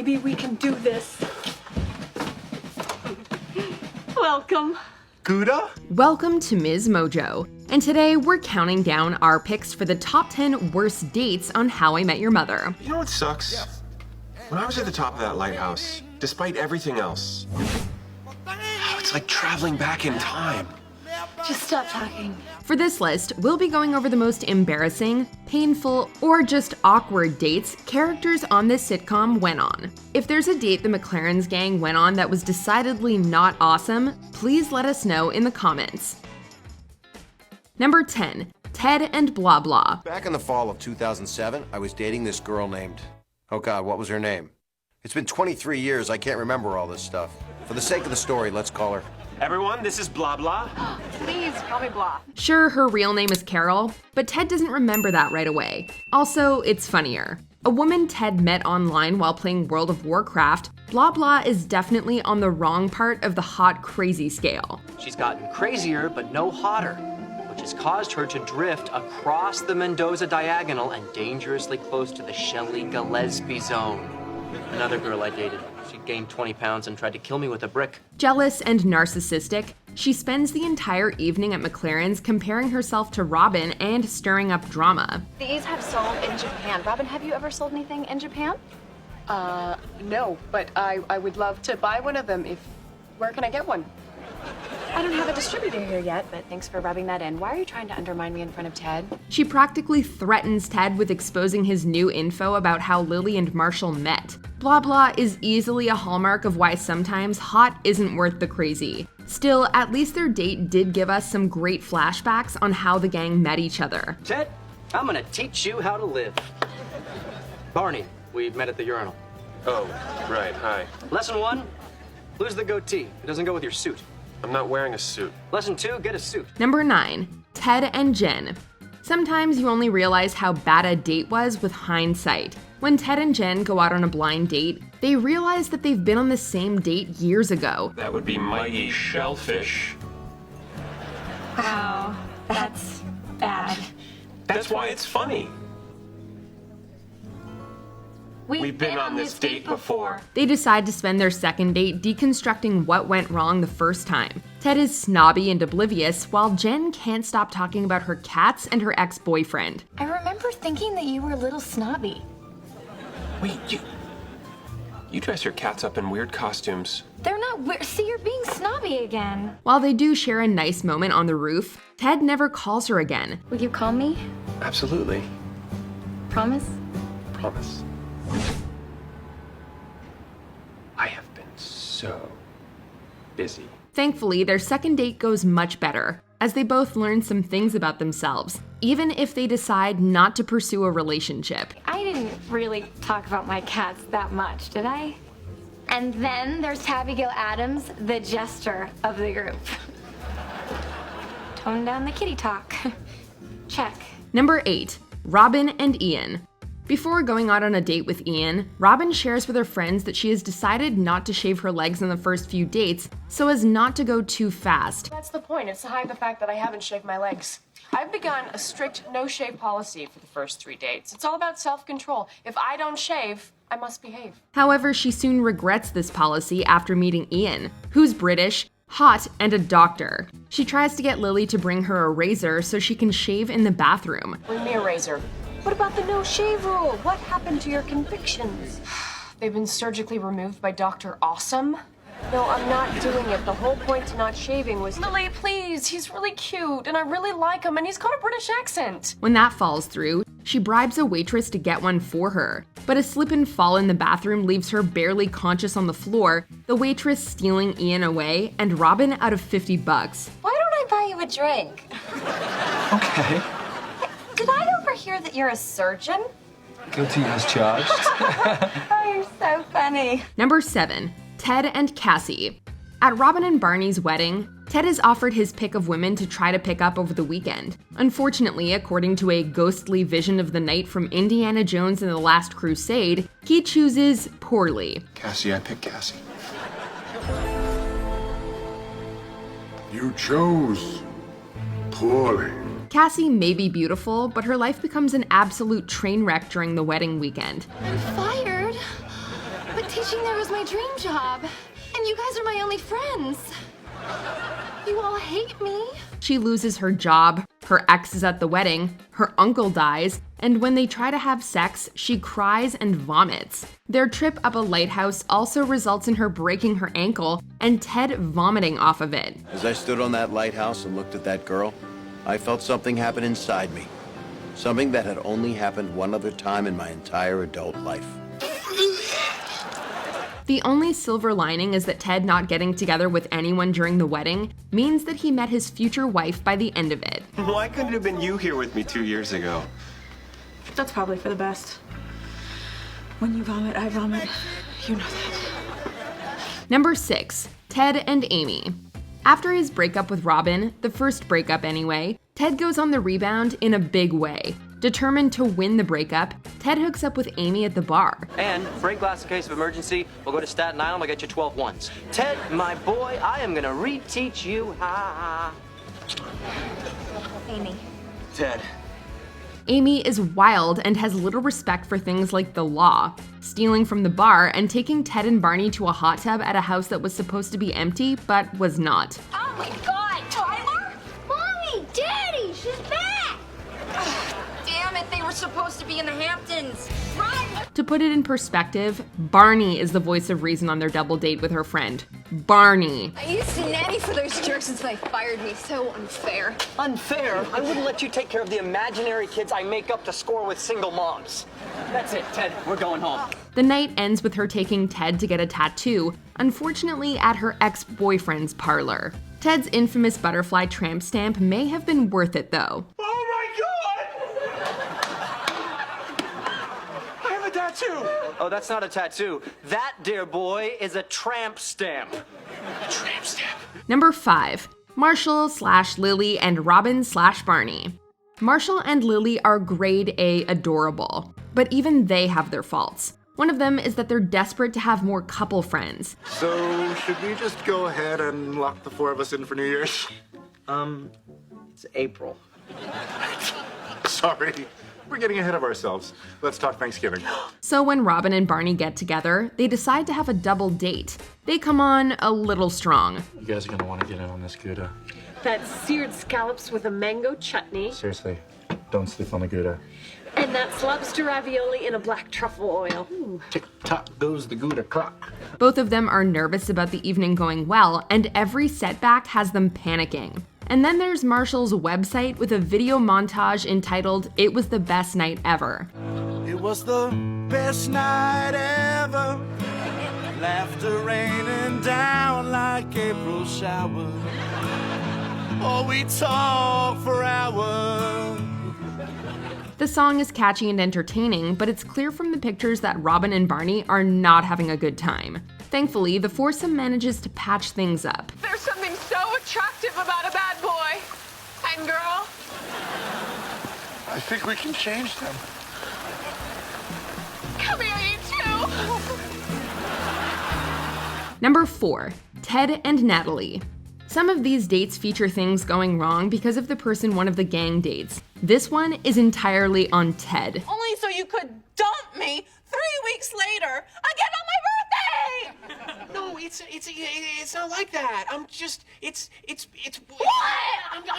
Maybe we can do this. Welcome. Gouda? Welcome to MsMojo, and today we're counting down our picks for the top 10 worst dates on How I Met Your Mother. You know what sucks? Yeah. When I was at the top of that lighthouse, despite everything else, it's like traveling back in time. Just stop talking. For this list, we'll be going over the most embarrassing, painful, or just awkward dates characters on this sitcom went on. If there's a date the McLaren's gang went on that was decidedly not awesome, please let us know in the comments. Number 10. Ted and Blah Blah. Back in the fall of 2007, I was dating this girl named... Oh God, what was her name? It's been 23 years, I can't remember all this stuff. For the sake of the story, let's call her... Everyone, this is Blah Blah. Please, call me Blah. Sure, her real name is Carol, but Ted doesn't remember that right away. Also, it's funnier. A woman Ted met online while playing World of Warcraft, Blah Blah is definitely on the wrong part of the hot crazy scale. She's gotten crazier, but no hotter, which has caused her to drift across the Mendoza Diagonal and dangerously close to the Shelley Gillespie zone. Another girl I dated. She gained 20 pounds and tried to kill me with a brick. Jealous and narcissistic, she spends the entire evening at McLaren's comparing herself to Robin and stirring up drama. These have sold in Japan. Robin, have you ever sold anything in Japan? No, but I would love to buy one of them where can I get one? I don't have a distributor here yet, but thanks for rubbing that in. Why are you trying to undermine me in front of Ted? She practically threatens Ted with exposing his new info about how Lily and Marshall met. Blah Blah is easily a hallmark of why sometimes hot isn't worth the crazy. Still, at least their date did give us some great flashbacks on how the gang met each other. Ted, I'm gonna teach you how to live. Barney, we met at the urinal. Oh, right, hi. Lesson 1, lose the goatee. It doesn't go with your suit. I'm not wearing a suit. Lesson 2, get a suit. Number 9. Ted and Jen. Sometimes you only realize how bad a date was with hindsight. When Ted and Jen go out on a blind date, they realize that they've been on the same date years ago. That would be mighty shellfish. Wow, that's bad. That's why it's funny. We've been on this date before. They decide to spend their second date deconstructing what went wrong the first time. Ted is snobby and oblivious, while Jen can't stop talking about her cats and her ex-boyfriend. I remember thinking that you were a little snobby. Wait, you dress your cats up in weird costumes. They're not weird. See, you're being snobby again. While they do share a nice moment on the roof, Ted never calls her again. Will you call me? Absolutely. Promise? Promise. I have been so busy. Thankfully, their second date goes much better, as they both learn some things about themselves, even if they decide not to pursue a relationship. I didn't really talk about my cats that much, did I? And then there's Abigail Adams, the jester of the group. Tone down the kitty talk. Check. Number 8. Robin and Ian. Before going out on a date with Ian, Robin shares with her friends that she has decided not to shave her legs on the first few dates so as not to go too fast. That's the point. It's to hide the fact that I haven't shaved my legs. I've begun a strict no-shave policy for the first 3 dates. It's all about self-control. If I don't shave, I must behave. However, she soon regrets this policy after meeting Ian, who's British, hot, and a doctor. She tries to get Lily to bring her a razor so she can shave in the bathroom. Bring me a razor. What about the no-shave rule? What happened to your convictions? They've been surgically removed by Dr. Awesome? No, I'm not doing it. The whole point to not shaving was... Lily, please, he's really cute, and I really like him, and he's got a British accent. When that falls through, she bribes a waitress to get one for her. But a slip and fall in the bathroom leaves her barely conscious on the floor, the waitress stealing Ian away, and Robin out of $50. Why don't I buy you a drink? Okay. Did I overhear that you're a surgeon? Guilty as charged. Oh, you're so funny. Number 7. Ted and Cassie. At Robin and Barney's wedding, Ted is offered his pick of women to try to pick up over the weekend. Unfortunately, according to a ghostly vision of the night from Indiana Jones and the Last Crusade, he chooses poorly. Cassie, I picked Cassie. You chose poorly. Cassie may be beautiful, but her life becomes an absolute train wreck during the wedding weekend. I'm fired. But Teaching there was my dream job, and you guys are my only friends. You all hate me. She loses her job, her ex is at the wedding, her uncle dies, and when they try to have sex, she cries and vomits. Their trip up a lighthouse also results in her breaking her ankle and Ted vomiting off of it. As I stood on that lighthouse and looked at that girl, I felt something happen inside me. Something that had only happened one other time in my entire adult life. The only silver lining is that Ted not getting together with anyone during the wedding means that he met his future wife by the end of it. Why couldn't it have been you here with me 2 years ago? That's probably for the best. When you vomit, I vomit. You know that. Number 6, Ted and Amy. After his breakup with Robin, the first breakup anyway, Ted goes on the rebound in a big way. Determined to win the breakup, Ted hooks up with Amy at the bar. And break glass in case of emergency. We'll go to Staten Island. I'll get you 12 ones. Ted, my boy, I am gonna reteach you how. Amy. Ted. Amy is wild and has little respect for things like the law, stealing from the bar and taking Ted and Barney to a hot tub at a house that was supposed to be empty but was not. Oh my God, Tyler! Mommy, Daddy, she's back! Damn it, they were supposed to be in the Hamptons. Run! To put it in perspective, Barney is the voice of reason on their double date with her friend. Barney. I used to nanny for those jerks until they fired me. So unfair. Unfair? I wouldn't let you take care of the imaginary kids I make up to score with single moms. That's it, Ted. We're going home. The night ends with her taking Ted to get a tattoo, unfortunately at her ex-boyfriend's parlor. Ted's infamous butterfly tramp stamp may have been worth it though. Oh my God! I have a tattoo! Oh, that's not a tattoo. That, dear boy, is a tramp stamp. A tramp stamp. Number 5, Marshall/Lily and Robin/Barney. Marshall and Lily are grade A adorable, but even they have their faults. One of them is that they're desperate to have more couple friends. So, should we just go ahead and lock the 4 of us in for New Year's? It's April. Sorry. We're getting ahead of ourselves. Let's talk Thanksgiving. So when Robin and Barney get together, they decide to have a double date. They come on a little strong. You guys are gonna want to get in on this Gouda. That's seared scallops with a mango chutney. Seriously, don't sleep on the Gouda. And that's lobster ravioli in a black truffle oil. Ooh. Tick-tock goes the Gouda clock. Both of them are nervous about the evening going well, and every setback has them panicking. And then there's Marshall's website with a video montage entitled, "It was the best night ever." It was the best night ever. Laughter raining down like April showers. Oh, we talk for hours. The song is catchy and entertaining, but it's clear from the pictures that Robin and Barney are not having a good time. Thankfully, the foursome manages to patch things up. There's something so attractive about a bad boy and girl. I think we can change them. Come here, you two. Number 4, Ted and Natalie. Some of these dates feature things going wrong because of the person one of the gang dates. This one is entirely on Ted. Only so you could dump me 3 weeks later again on my birthday! No, it's not like that. I'm just, I'm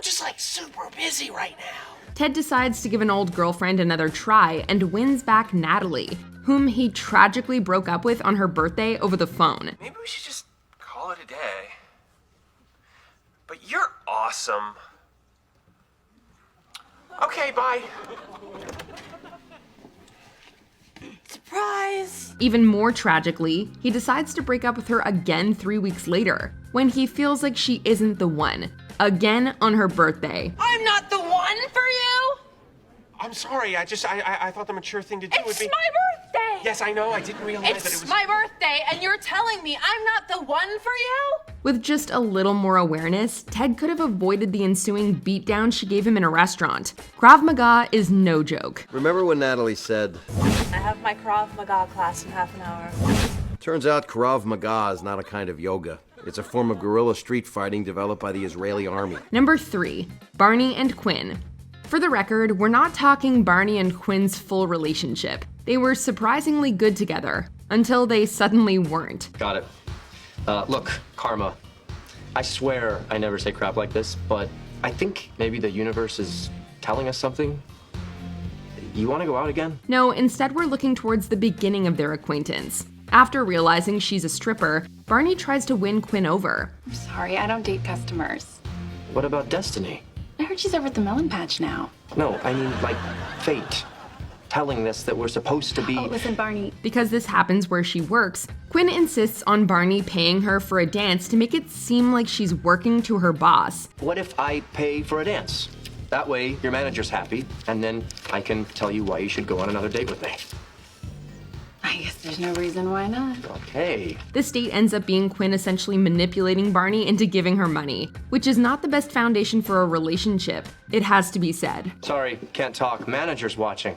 just like super busy right now. Ted decides to give an old girlfriend another try and wins back Natalie, whom he tragically broke up with on her birthday over the phone. Maybe we should just call it a day. But you're awesome. Okay, bye. Surprise! Even more tragically, he decides to break up with her again 3 weeks later, when he feels like she isn't the one. Again on her birthday. I'm not the one for you! I'm sorry, I thought the mature thing to do would It's be... my birthday! Yes, I know, I didn't realize that it It's was... my birthday, and you're telling me I'm not the one for you? With just a little more awareness, Ted could have avoided the ensuing beatdown she gave him in a restaurant. Krav Maga is no joke. Remember when Natalie said, I have my Krav Maga class in half an hour. turns out Krav Maga is not a kind of yoga. It's a form of guerrilla street fighting developed by the Israeli army. Number 3, Barney and Quinn. For the record, we're not talking Barney and Quinn's full relationship. They were surprisingly good together. until they suddenly weren't. Got it. Look, Karma, I swear I never say crap like this, but I think maybe the universe is telling us something. You want to go out again? No, instead we're looking towards the beginning of their acquaintance. After realizing she's a stripper, Barney tries to win Quinn over. I'm sorry, I don't date customers. What about Destiny? I heard she's over at the Melon Patch now. No, I mean, like, fate. Telling us that we're supposed to be... Oh, listen, Barney. Because this happens where she works, Quinn insists on Barney paying her for a dance to make it seem like she's working to her boss. What if I pay for a dance? That way, your manager's happy, and then I can tell you why you should go on another date with me. I guess there's no reason why not. Okay. This date ends up being Quinn essentially manipulating Barney into giving her money, which is not the best foundation for a relationship. It has to be said. Sorry, can't talk. Manager's watching.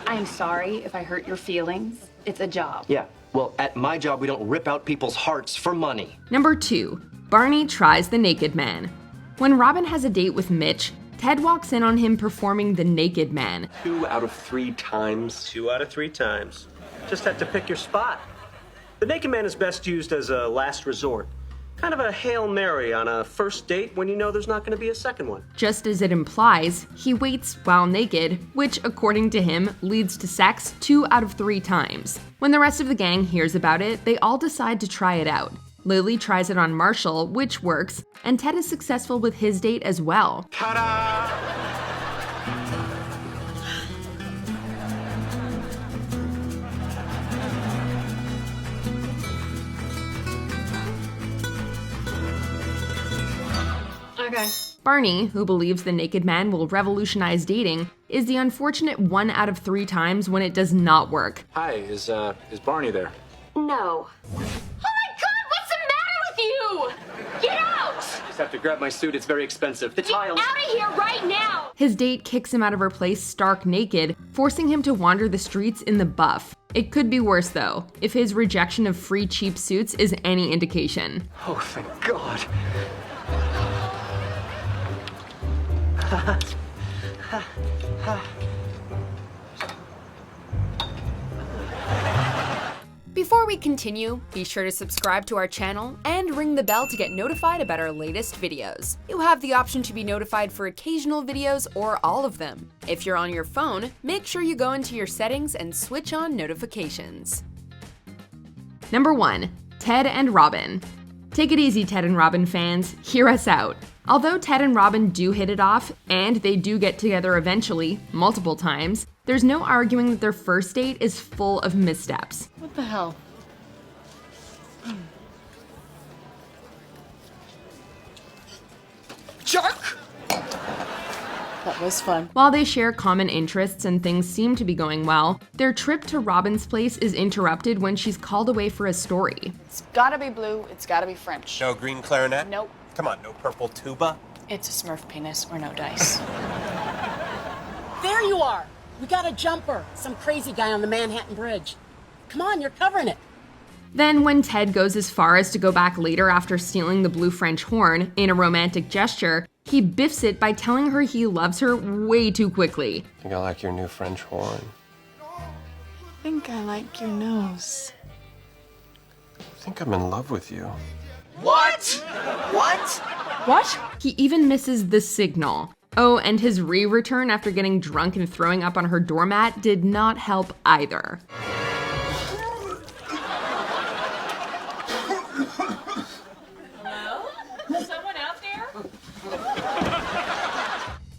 I'm sorry if I hurt your feelings. It's a job. Yeah, well, at my job, we don't rip out people's hearts for money. Number 2. Barney tries the naked man. When Robin has a date with Mitch, Ted walks in on him performing the naked man. 2 out of 3 times. 2 out of 3 times. Just have to pick your spot. The naked man is best used as a last resort. Kind of a Hail Mary on a first date when you know there's not going to be a second one. Just as it implies, he waits while naked, which, according to him, leads to sex 2 out of 3 times. When the rest of the gang hears about it, they all decide to try it out. Lily tries it on Marshall, which works, and Ted is successful with his date as well. Ta-da! Okay. Barney, who believes the naked man will revolutionize dating, is the unfortunate 1 out of 3 times when it does not work. Hi, is Barney there? No. Oh my God, what's the matter with you? Get out! Just have to grab my suit. It's very expensive. The tiles. Out of here right now! His date kicks him out of her place stark naked, forcing him to wander the streets in the buff. It could be worse though, if his rejection of free cheap suits is any indication. Oh, thank God. Before we continue, be sure to subscribe to our channel and ring the bell to get notified about our latest videos. You have the option to be notified for occasional videos or all of them. If you're on your phone, make sure you go into your settings and switch on notifications. Number 1. Ted and Robin. Take it easy, Ted and Robin fans. Hear us out. Although Ted and Robin do hit it off, and they do get together eventually, multiple times, there's no arguing that their first date is full of missteps. What the hell? Jerk! That was fun. While they share common interests and things seem to be going well, their trip to Robin's place is interrupted when she's called away for a story. It's gotta be blue, it's gotta be French. No green clarinet? Nope. Come on, no purple tuba? It's a Smurf penis or no dice. There you are! We got a jumper. Some crazy guy on the Manhattan Bridge. Come on, you're covering it. Then, when Ted goes as far as to go back later after stealing the blue French horn in a romantic gesture, he biffs it by telling her he loves her way too quickly. I think I like your new French horn. I think I like your nose. I think I'm in love with you. What? What? What? He even misses the signal. Oh, and his return after getting drunk and throwing up on her doormat did not help either. Hello? Someone out there?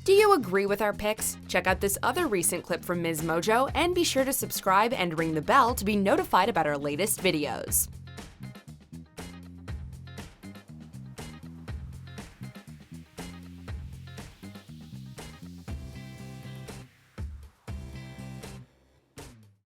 Do you agree with our picks? Check out this other recent clip from MsMojo and be sure to subscribe and ring the bell to be notified about our latest videos.